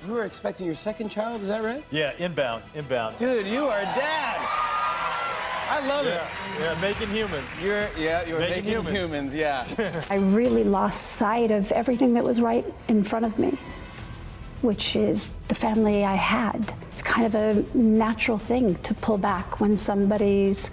You were expecting your second child, is that right? Yeah, inbound. Dude, you are a dad. I love it. Yeah, making humans. You're making humans, yeah. I really lost sight of everything that was right in front of me, which is the family I had. It's kind of a natural thing to pull back when somebody's,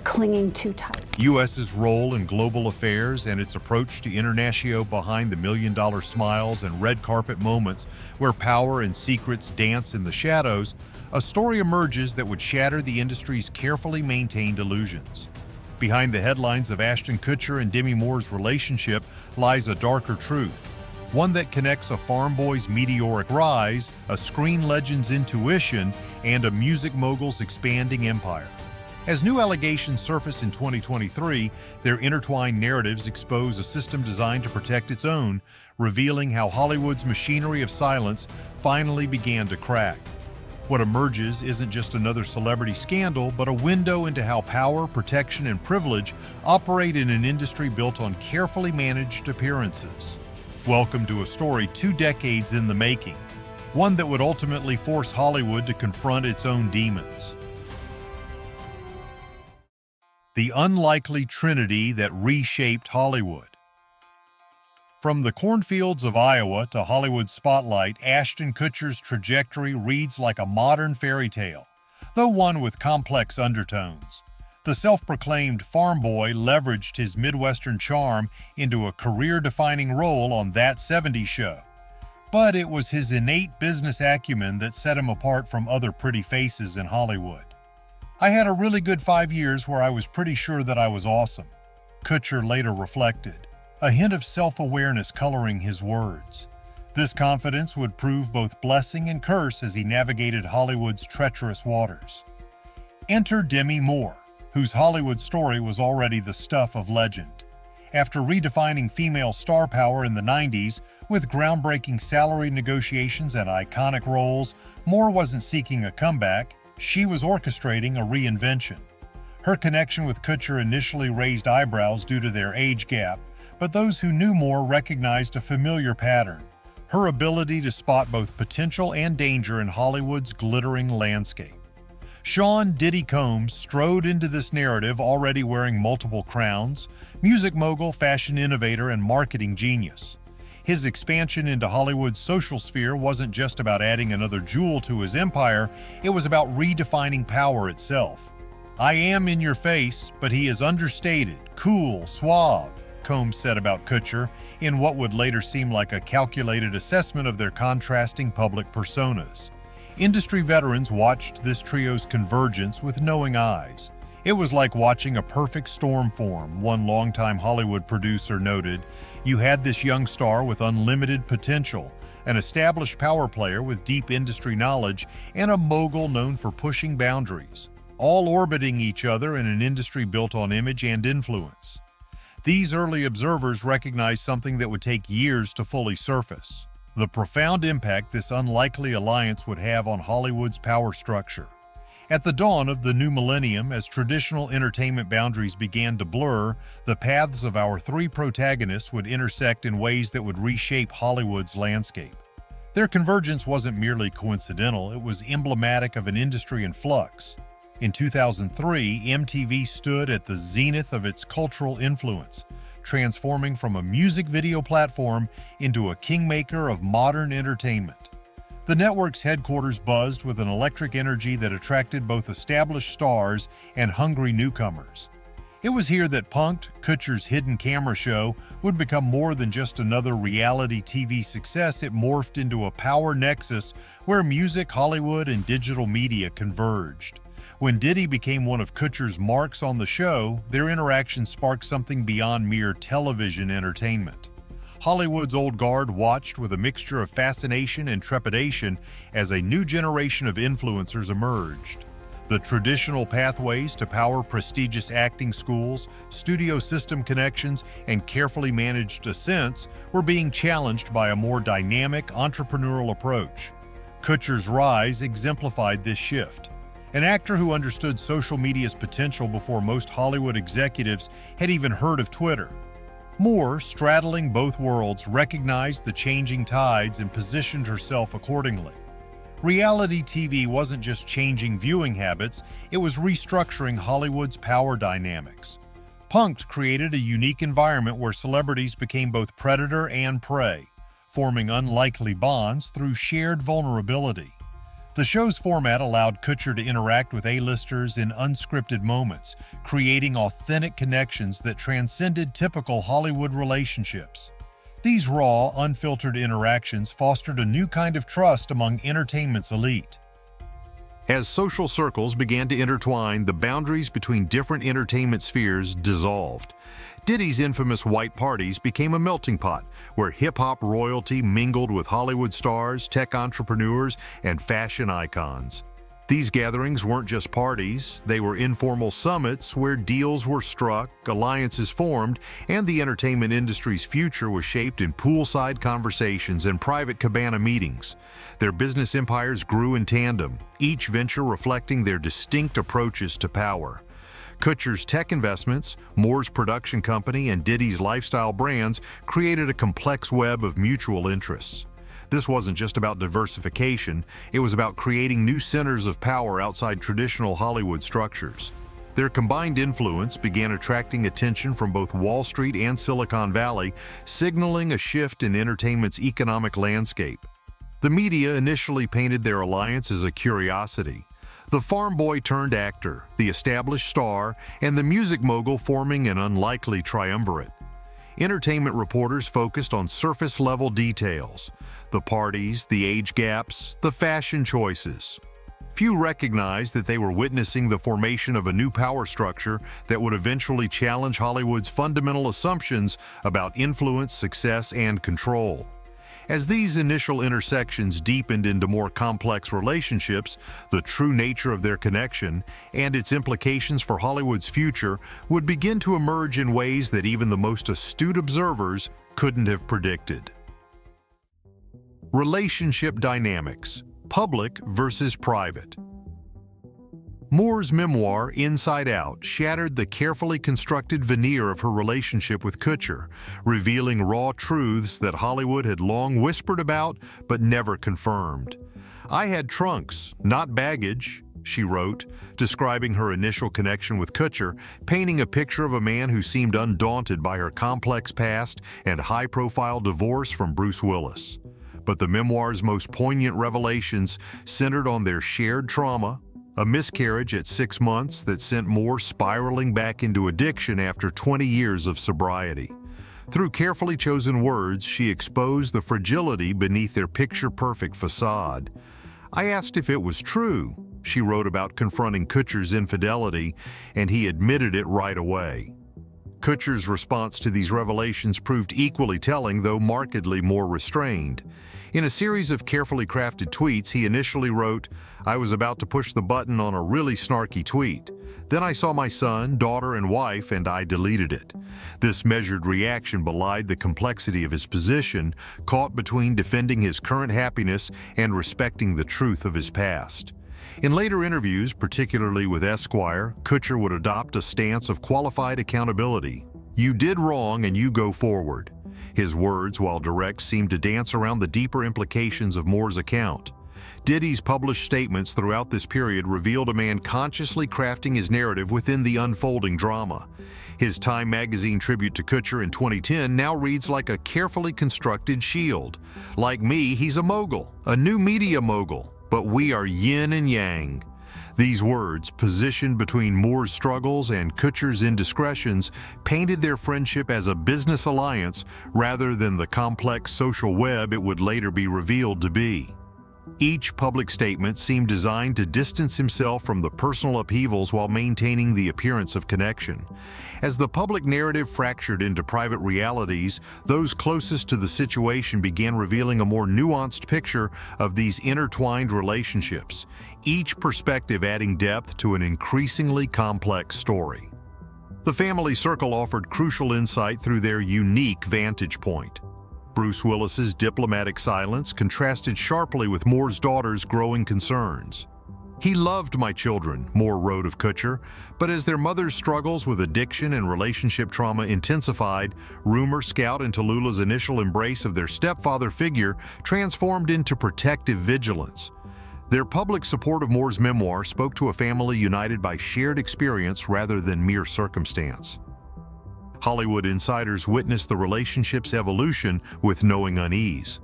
clinging too tight. U.S.'s role in global affairs and its approach to internatio behind the million-dollar smiles and red carpet moments where power and secrets dance in the shadows, a story emerges that would shatter the industry's carefully maintained illusions. Behind the headlines of Ashton Kutcher and Demi Moore's relationship lies a darker truth, one that connects a farm boy's meteoric rise, a screen legend's intuition, and a music mogul's expanding empire. As new allegations surface in 2023, their intertwined narratives expose a system designed to protect its own, revealing how Hollywood's machinery of silence finally began to crack. What emerges isn't just another celebrity scandal, but a window into how power, protection, and privilege operate in an industry built on carefully managed appearances. Welcome to a story 2 decades in the making, one that would ultimately force Hollywood to confront its own demons. The unlikely trinity that reshaped Hollywood. From the cornfields of Iowa to Hollywood's spotlight, Ashton Kutcher's trajectory reads like a modern fairy tale, though one with complex undertones. The self-proclaimed farm boy leveraged his Midwestern charm into a career-defining role on That 70s Show. But it was his innate business acumen that set him apart from other pretty faces in Hollywood. I had a really good 5 years where I was pretty sure that I was awesome, Kutcher later reflected, a hint of self-awareness coloring his words. This confidence would prove both blessing and curse as he navigated Hollywood's treacherous waters. Enter Demi Moore, whose Hollywood story was already the stuff of legend. After redefining female star power in the 90s with groundbreaking salary negotiations and iconic roles, Moore wasn't seeking a comeback. She was orchestrating a reinvention. Her connection with Kutcher initially raised eyebrows due to their age gap, but those who knew Moore recognized a familiar pattern: her ability to spot both potential and danger in Hollywood's glittering landscape. Sean "Diddy" Combs strode into this narrative already wearing multiple crowns: music mogul, fashion innovator, and marketing genius. His expansion into Hollywood's social sphere wasn't just about adding another jewel to his empire, it was about redefining power itself. "I am in your face, but he is understated, cool, suave," Combs said about Kutcher, in what would later seem like a calculated assessment of their contrasting public personas. Industry veterans watched this trio's convergence with knowing eyes. It was like watching a perfect storm form, one longtime Hollywood producer noted. You had this young star with unlimited potential, an established power player with deep industry knowledge, and a mogul known for pushing boundaries, all orbiting each other in an industry built on image and influence. These early observers recognized something that would take years to fully surface: the profound impact this unlikely alliance would have on Hollywood's power structure. At the dawn of the new millennium, as traditional entertainment boundaries began to blur, the paths of our 3 protagonists would intersect in ways that would reshape Hollywood's landscape. Their convergence wasn't merely coincidental, it was emblematic of an industry in flux. In 2003, MTV stood at the zenith of its cultural influence, transforming from a music video platform into a kingmaker of modern entertainment. The network's headquarters buzzed with an electric energy that attracted both established stars and hungry newcomers. It was here that Punk'd, Kutcher's hidden camera show, would become more than just another reality TV success. It morphed into a power nexus where music, Hollywood, and digital media converged. When Diddy became one of Kutcher's marks on the show, their interaction sparked something beyond mere television entertainment. Hollywood's old guard watched with a mixture of fascination and trepidation as a new generation of influencers emerged. The traditional pathways to power, prestigious acting schools, studio system connections, and carefully managed ascents were being challenged by a more dynamic, entrepreneurial approach. Kutcher's rise exemplified this shift. An actor who understood social media's potential before most Hollywood executives had even heard of Twitter. Moore, straddling both worlds, recognized the changing tides and positioned herself accordingly. Reality TV wasn't just changing viewing habits, it was restructuring Hollywood's power dynamics. Punk'd created a unique environment where celebrities became both predator and prey, forming unlikely bonds through shared vulnerability. The show's format allowed Kutcher to interact with A-listers in unscripted moments, creating authentic connections that transcended typical Hollywood relationships. These raw, unfiltered interactions fostered a new kind of trust among entertainment's elite. As social circles began to intertwine, the boundaries between different entertainment spheres dissolved. Diddy's infamous white parties became a melting pot where hip-hop royalty mingled with Hollywood stars, tech entrepreneurs, and fashion icons. These gatherings weren't just parties, they were informal summits where deals were struck, alliances formed, and the entertainment industry's future was shaped in poolside conversations and private cabana meetings. Their business empires grew in tandem, each venture reflecting their distinct approaches to power. Kutcher's tech investments, Moore's production company, and Diddy's lifestyle brands created a complex web of mutual interests. This wasn't just about diversification, it was about creating new centers of power outside traditional Hollywood structures. Their combined influence began attracting attention from both Wall Street and Silicon Valley, signaling a shift in entertainment's economic landscape. The media initially painted their alliance as a curiosity. The farm boy turned actor, the established star, and the music mogul forming an unlikely triumvirate. Entertainment reporters focused on surface-level details: the parties, the age gaps, the fashion choices. Few recognized that they were witnessing the formation of a new power structure that would eventually challenge Hollywood's fundamental assumptions about influence, success, and control. As these initial intersections deepened into more complex relationships, the true nature of their connection and its implications for Hollywood's future would begin to emerge in ways that even the most astute observers couldn't have predicted. Relationship dynamics: public versus private. Moore's memoir, Inside Out, shattered the carefully constructed veneer of her relationship with Kutcher, revealing raw truths that Hollywood had long whispered about but never confirmed. "I had trunks, not baggage," she wrote, describing her initial connection with Kutcher, painting a picture of a man who seemed undaunted by her complex past and high-profile divorce from Bruce Willis. But the memoir's most poignant revelations centered on their shared trauma: a miscarriage at 6 months that sent Moore spiraling back into addiction after 20 years of sobriety. Through carefully chosen words, she exposed the fragility beneath their picture-perfect facade. "I asked if it was true," she wrote about confronting Kutcher's infidelity, and he admitted it right away. Kutcher's response to these revelations proved equally telling, though markedly more restrained. In a series of carefully crafted tweets, he initially wrote, "I was about to push the button on a really snarky tweet. Then I saw my son, daughter, and wife, and I deleted it." This measured reaction belied the complexity of his position, caught between defending his current happiness and respecting the truth of his past. In later interviews, particularly with Esquire, Kutcher would adopt a stance of qualified accountability. "You did wrong and you go forward." His words, while direct, seemed to dance around the deeper implications of Moore's account. Diddy's published statements throughout this period revealed a man consciously crafting his narrative within the unfolding drama. His Time magazine tribute to Kutcher in 2010 now reads like a carefully constructed shield. "Like me, he's a mogul, a new media mogul, but we are yin and yang." These words, positioned between Moore's struggles and Kutcher's indiscretions, painted their friendship as a business alliance rather than the complex social web it would later be revealed to be. Each public statement seemed designed to distance himself from the personal upheavals while maintaining the appearance of connection. As the public narrative fractured into private realities, those closest to the situation began revealing a more nuanced picture of these intertwined relationships, each perspective adding depth to an increasingly complex story. The family circle offered crucial insight through their unique vantage point. Bruce Willis's diplomatic silence contrasted sharply with Moore's daughter's growing concerns. "He loved my children," Moore wrote of Kutcher, but as their mother's struggles with addiction and relationship trauma intensified, rumors scout and Tallulah's initial embrace of their stepfather figure transformed into protective vigilance. Their public support of Moore's memoir spoke to a family united by shared experience rather than mere circumstance. Hollywood insiders witnessed the relationship's evolution with knowing unease.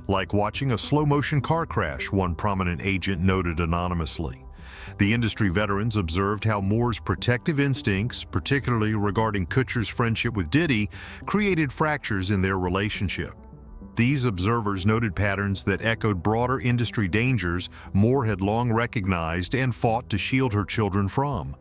Like watching a slow-motion car crash, one prominent agent noted anonymously. The industry veterans observed how Moore's protective instincts, particularly regarding Kutcher's friendship with Diddy, created fractures in their relationship. These observers noted patterns that echoed broader industry dangers Moore had long recognized and fought to shield her children from.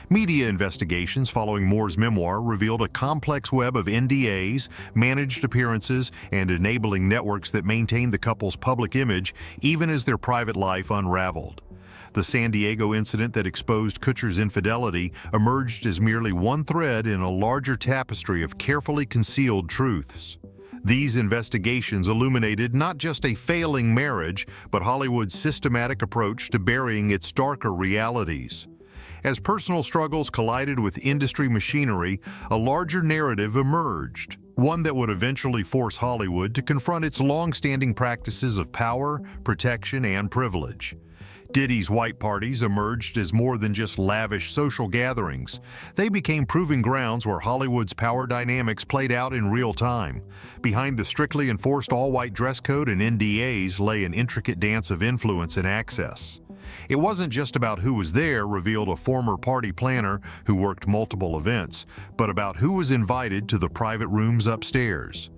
Media investigations following Moore's memoir revealed a complex web of NDAs, managed appearances, and enabling networks that maintained the couple's public image even as their private life unraveled. The San Diego incident that exposed Kutcher's infidelity emerged as merely one thread in a larger tapestry of carefully concealed truths. These investigations illuminated not just a failing marriage, but Hollywood's systematic approach to burying its darker realities. As personal struggles collided with industry machinery, a larger narrative emerged, one that would eventually force Hollywood to confront its long-standing practices of power, protection, and privilege. Diddy's white parties emerged as more than just lavish social gatherings. They became proving grounds where Hollywood's power dynamics played out in real time. Behind the strictly enforced all-white dress code and NDAs lay an intricate dance of influence and access. It wasn't just about who was there, revealed a former party planner who worked multiple events, but about who was invited to the private rooms upstairs.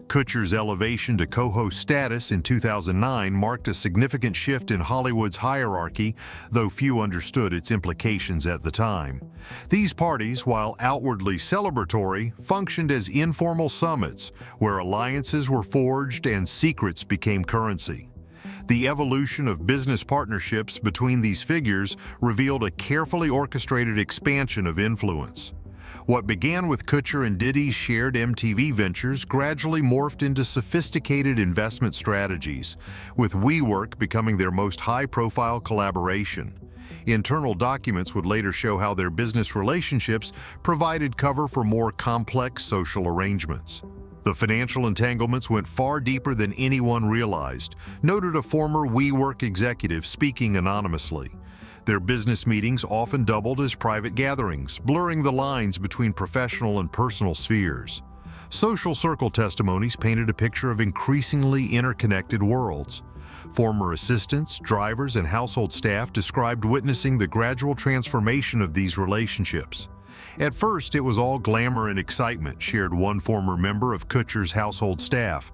Kutcher's elevation to co-host status in 2009 marked a significant shift in Hollywood's hierarchy, though few understood its implications at the time. These parties, while outwardly celebratory, functioned as informal summits where alliances were forged and secrets became currency. The evolution of business partnerships between these figures revealed a carefully orchestrated expansion of influence. What began with Kutcher and Diddy's shared MTV ventures gradually morphed into sophisticated investment strategies, with WeWork becoming their most high-profile collaboration. Internal documents would later show how their business relationships provided cover for more complex social arrangements. The financial entanglements went far deeper than anyone realized, noted a former WeWork executive speaking anonymously. Their business meetings often doubled as private gatherings, blurring the lines between professional and personal spheres. Social circle testimonies painted a picture of increasingly interconnected worlds. Former assistants, drivers, and household staff described witnessing the gradual transformation of these relationships. At first, it was all glamour and excitement, shared one former member of Kutcher's household staff.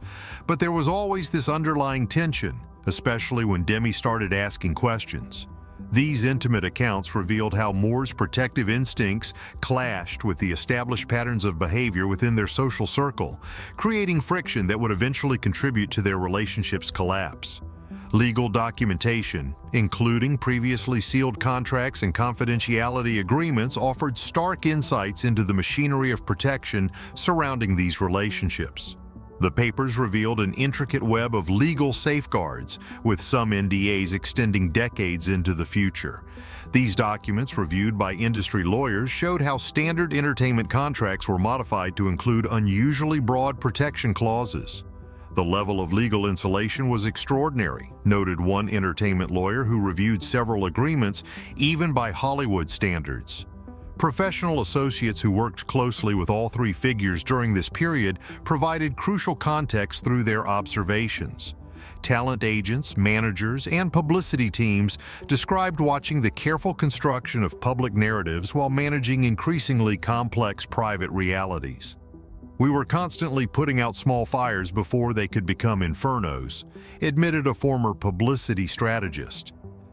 But there was always this underlying tension, especially when Demi started asking questions. These intimate accounts revealed how Moore's protective instincts clashed with the established patterns of behavior within their social circle, creating friction that would eventually contribute to their relationship's collapse. Legal documentation, including previously sealed contracts and confidentiality agreements, offered stark insights into the machinery of protection surrounding these relationships. The papers revealed an intricate web of legal safeguards, with some NDAs extending decades into the future. These documents, reviewed by industry lawyers, showed how standard entertainment contracts were modified to include unusually broad protection clauses. The level of legal insulation was extraordinary, noted one entertainment lawyer who reviewed several agreements, even by Hollywood standards. Professional associates who worked closely with all three figures during this period provided crucial context through their observations. Talent agents, managers, and publicity teams described watching the careful construction of public narratives while managing increasingly complex private realities. "We were constantly putting out small fires before they could become infernos," admitted a former publicity strategist.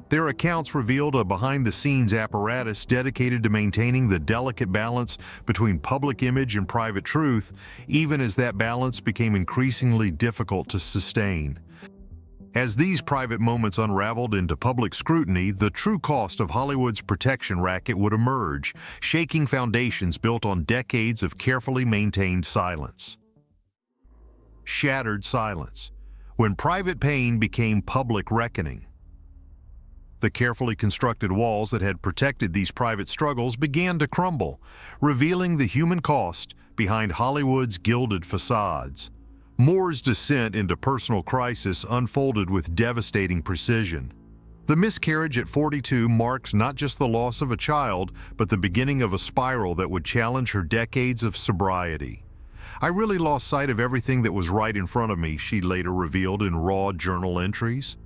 Their accounts revealed a behind-the-scenes apparatus dedicated to maintaining the delicate balance between public image and private truth, even as that balance became increasingly difficult to sustain. As these private moments unraveled into public scrutiny, the true cost of Hollywood's protection racket would emerge, shaking foundations built on decades of carefully maintained silence. Shattered silence, when private pain became public reckoning. The carefully constructed walls that had protected these private struggles began to crumble, revealing the human cost behind Hollywood's gilded facades. Moore's descent into personal crisis unfolded with devastating precision. The miscarriage at 42 marked not just the loss of a child, but the beginning of a spiral that would challenge her decades of sobriety. "I really lost sight of everything that was right in front of me," she later revealed in raw journal entries.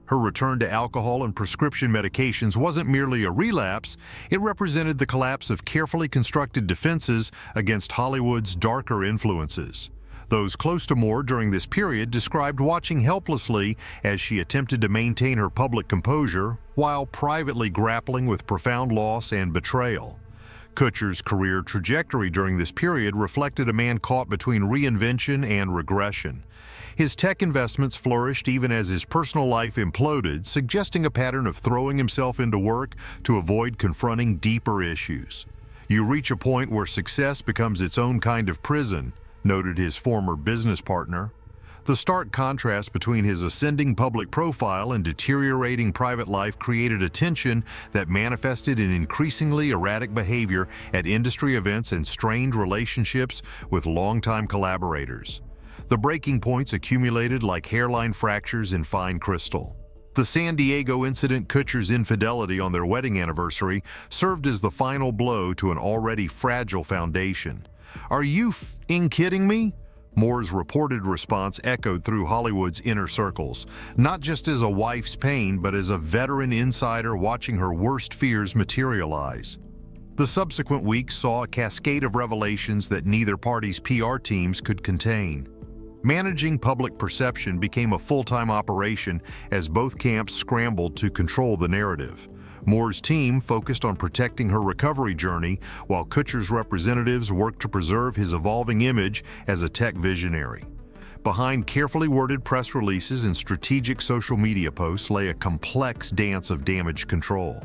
Her return to alcohol and prescription medications wasn't merely a relapse, it represented the collapse of carefully constructed defenses against Hollywood's darker influences. Those close to Moore during this period described watching helplessly as she attempted to maintain her public composure while privately grappling with profound loss and betrayal. Kutcher's career trajectory during this period reflected a man caught between reinvention and regression. His tech investments flourished even as his personal life imploded, suggesting a pattern of throwing himself into work to avoid confronting deeper issues. "You reach a point where success becomes its own kind of prison," noted his former business partner. The stark contrast between his ascending public profile and deteriorating private life created a tension that manifested in increasingly erratic behavior at industry events and strained relationships with longtime collaborators. The breaking points accumulated like hairline fractures in fine crystal. The San Diego incident, Kutcher's infidelity on their wedding anniversary, served as the final blow to an already fragile foundation. "Are you f***ing kidding me?" Moore's reported response echoed through Hollywood's inner circles, not just as a wife's pain, but as a veteran insider watching her worst fears materialize. The subsequent weeks saw a cascade of revelations that neither party's PR teams could contain. Managing public perception became a full-time operation as both camps scrambled to control the narrative. Moore's team focused on protecting her recovery journey, while Kutcher's representatives worked to preserve his evolving image as a tech visionary. Behind carefully worded press releases and strategic social media posts lay a complex dance of damage control.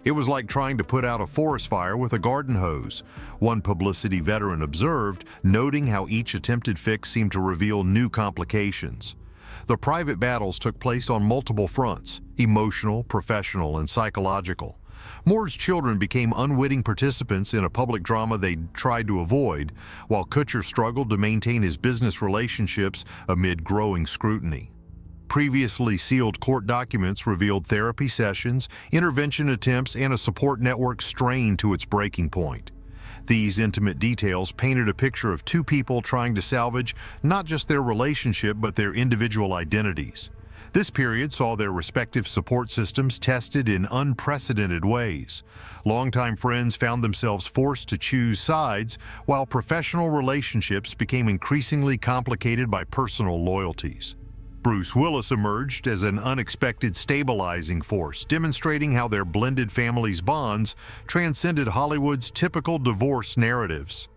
It was like trying to put out a forest fire with a garden hose, one publicity veteran observed, noting how each attempted fix seemed to reveal new complications. The private battles took place on multiple fronts: emotional, professional, and psychological. Moore's children became unwitting participants in a public drama they tried to avoid, while Kutcher struggled to maintain his business relationships amid growing scrutiny. Previously sealed court documents revealed therapy sessions, intervention attempts, and a support network strained to its breaking point. These intimate details painted a picture of two people trying to salvage not just their relationship but their individual identities. This period saw their respective support systems tested in unprecedented ways. Longtime friends found themselves forced to choose sides, while professional relationships became increasingly complicated by personal loyalties. Bruce Willis emerged as an unexpected stabilizing force, demonstrating how their blended families' bonds transcended Hollywood's typical divorce narratives.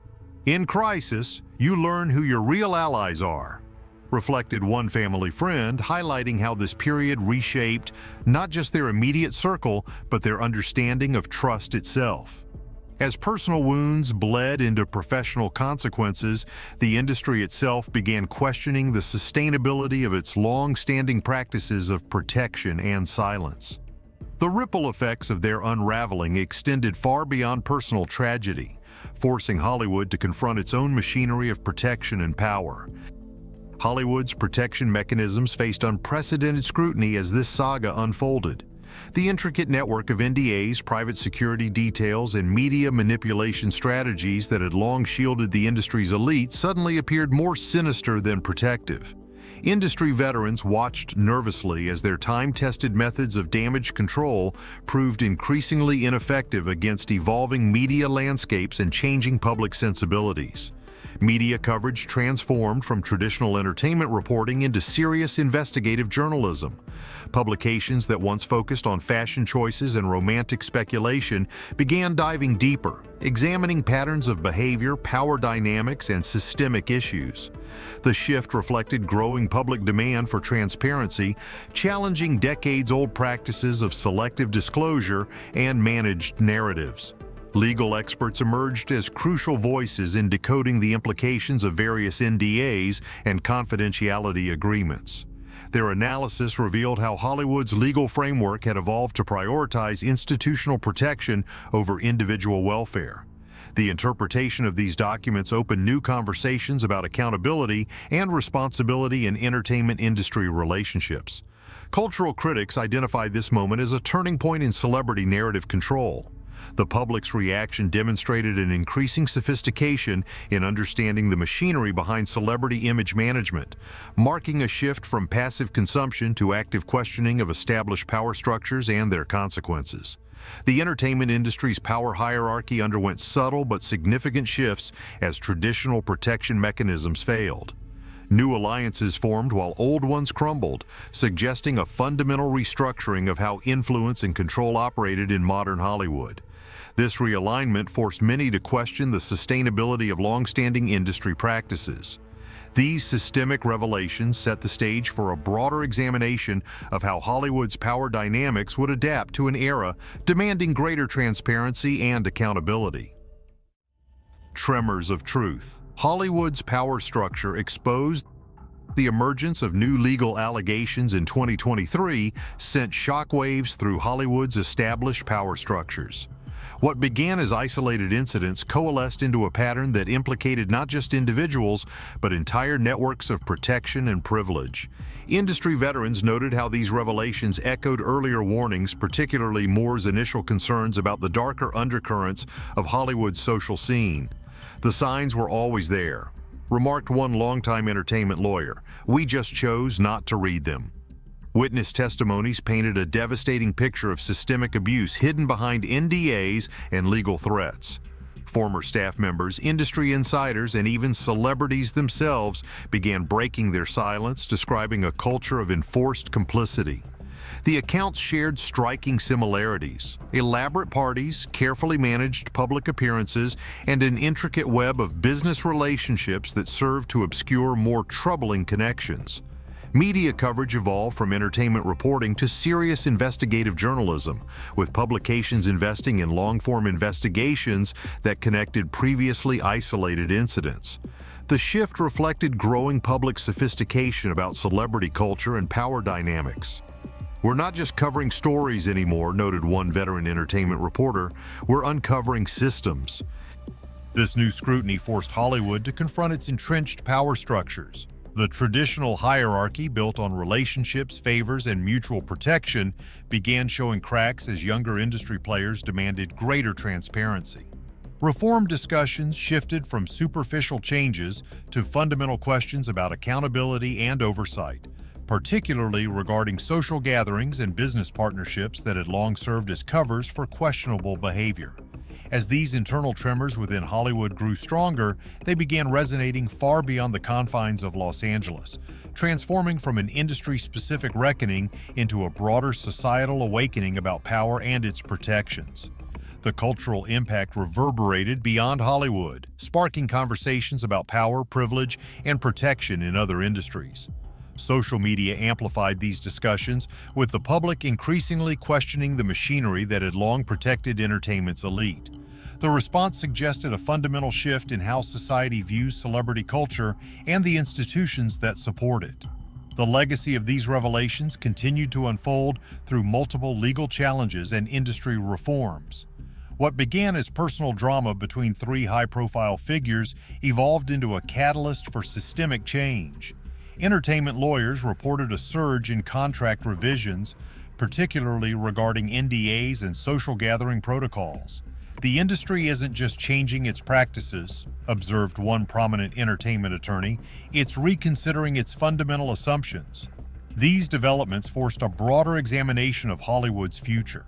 "In crisis, you learn who your real allies are," reflected one family friend, highlighting how this period reshaped not just their immediate circle, but their understanding of trust itself. As personal wounds bled into professional consequences, the industry itself began questioning the sustainability of its long-standing practices of protection and silence. The ripple effects of their unraveling extended far beyond personal tragedy, forcing Hollywood to confront its own machinery of protection and power. Hollywood's protection mechanisms faced unprecedented scrutiny as this saga unfolded. The intricate network of NDAs, private security details, and media manipulation strategies that had long shielded the industry's elite suddenly appeared more sinister than protective. Industry veterans watched nervously as their time-tested methods of damage control proved increasingly ineffective against evolving media landscapes and changing public sensibilities. Media coverage transformed from traditional entertainment reporting into serious investigative journalism. Publications that once focused on fashion choices and romantic speculation began diving deeper, examining patterns of behavior, power dynamics, and systemic issues. The shift reflected growing public demand for transparency, challenging decades-old practices of selective disclosure and managed narratives. Legal experts emerged as crucial voices in decoding the implications of various NDAs and confidentiality agreements. Their analysis revealed how Hollywood's legal framework had evolved to prioritize institutional protection over individual welfare. The interpretation of these documents opened new conversations about accountability and responsibility in entertainment industry relationships. Cultural critics identified this moment as a turning point in celebrity narrative control. The public's reaction demonstrated an increasing sophistication in understanding the machinery behind celebrity image management, marking a shift from passive consumption to active questioning of established power structures and their consequences. The entertainment industry's power hierarchy underwent subtle but significant shifts as traditional protection mechanisms failed. New alliances formed while old ones crumbled, suggesting a fundamental restructuring of how influence and control operated in modern Hollywood. This realignment forced many to question the sustainability of long-standing industry practices. These systemic revelations set the stage for a broader examination of how Hollywood's power dynamics would adapt to an era demanding greater transparency and accountability. Tremors of truth. Hollywood's power structure exposed. The emergence of new legal allegations in 2023 sent shockwaves through Hollywood's established power structures. What began as isolated incidents coalesced into a pattern that implicated not just individuals, but entire networks of protection and privilege. Industry veterans noted how these revelations echoed earlier warnings, particularly Moore's initial concerns about the darker undercurrents of Hollywood's social scene. The signs were always there, remarked one longtime entertainment lawyer. We just chose not to read them. Witness testimonies painted a devastating picture of systemic abuse hidden behind NDAs and legal threats. Former staff members, industry insiders, and even celebrities themselves began breaking their silence, describing a culture of enforced complicity. The accounts shared striking similarities: elaborate parties, carefully managed public appearances, and an intricate web of business relationships that served to obscure more troubling connections. Media coverage evolved from entertainment reporting to serious investigative journalism, with publications investing in long-form investigations that connected previously isolated incidents. The shift reflected growing public sophistication about celebrity culture and power dynamics. "We're not just covering stories anymore," noted one veteran entertainment reporter. "We're uncovering systems." This new scrutiny forced Hollywood to confront its entrenched power structures. The traditional hierarchy built on relationships, favors, and mutual protection began showing cracks as younger industry players demanded greater transparency. Reform discussions shifted from superficial changes to fundamental questions about accountability and oversight, particularly regarding social gatherings and business partnerships that had long served as covers for questionable behavior. As these internal tremors within Hollywood grew stronger, they began resonating far beyond the confines of Los Angeles, transforming from an industry-specific reckoning into a broader societal awakening about power and its protections. The cultural impact reverberated beyond Hollywood, sparking conversations about power, privilege, and protection in other industries. Social media amplified these discussions, with the public increasingly questioning the machinery that had long protected entertainment's elite. The response suggested a fundamental shift in how society views celebrity culture and the institutions that support it. The legacy of these revelations continued to unfold through multiple legal challenges and industry reforms. What began as personal drama between three high-profile figures evolved into a catalyst for systemic change. Entertainment lawyers reported a surge in contract revisions, particularly regarding NDAs and social gathering protocols. "The industry isn't just changing its practices," observed one prominent entertainment attorney, "it's reconsidering its fundamental assumptions." These developments forced a broader examination of Hollywood's future.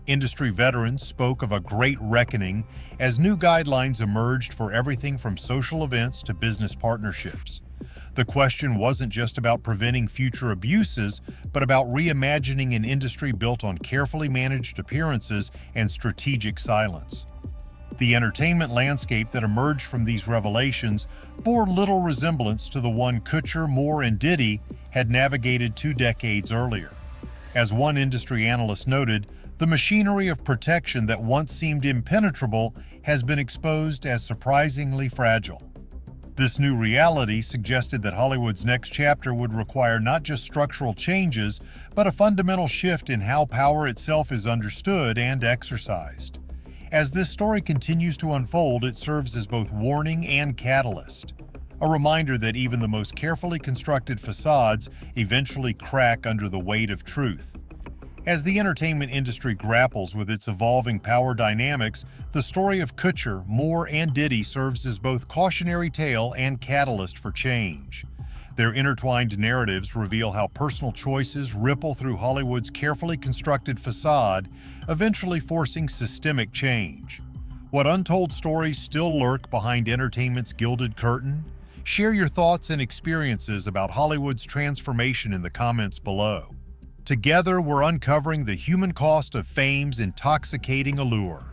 Industry veterans spoke of a great reckoning as new guidelines emerged for everything from social events to business partnerships. The question wasn't just about preventing future abuses, but about reimagining an industry built on carefully managed appearances and strategic silence. The entertainment landscape that emerged from these revelations bore little resemblance to the one Kutcher, Moore, and Diddy had navigated 2 decades earlier. As one industry analyst noted, the machinery of protection that once seemed impenetrable has been exposed as surprisingly fragile. This new reality suggested that Hollywood's next chapter would require not just structural changes, but a fundamental shift in how power itself is understood and exercised. As this story continues to unfold, it serves as both warning and catalyst, a reminder that even the most carefully constructed facades eventually crack under the weight of truth. As the entertainment industry grapples with its evolving power dynamics, the story of Kutcher, Moore, and Diddy serves as both cautionary tale and catalyst for change. Their intertwined narratives reveal how personal choices ripple through Hollywood's carefully constructed facade, eventually forcing systemic change. What untold stories still lurk behind entertainment's gilded curtain? Share your thoughts and experiences about Hollywood's transformation in the comments below. Together, we're uncovering the human cost of fame's intoxicating allure.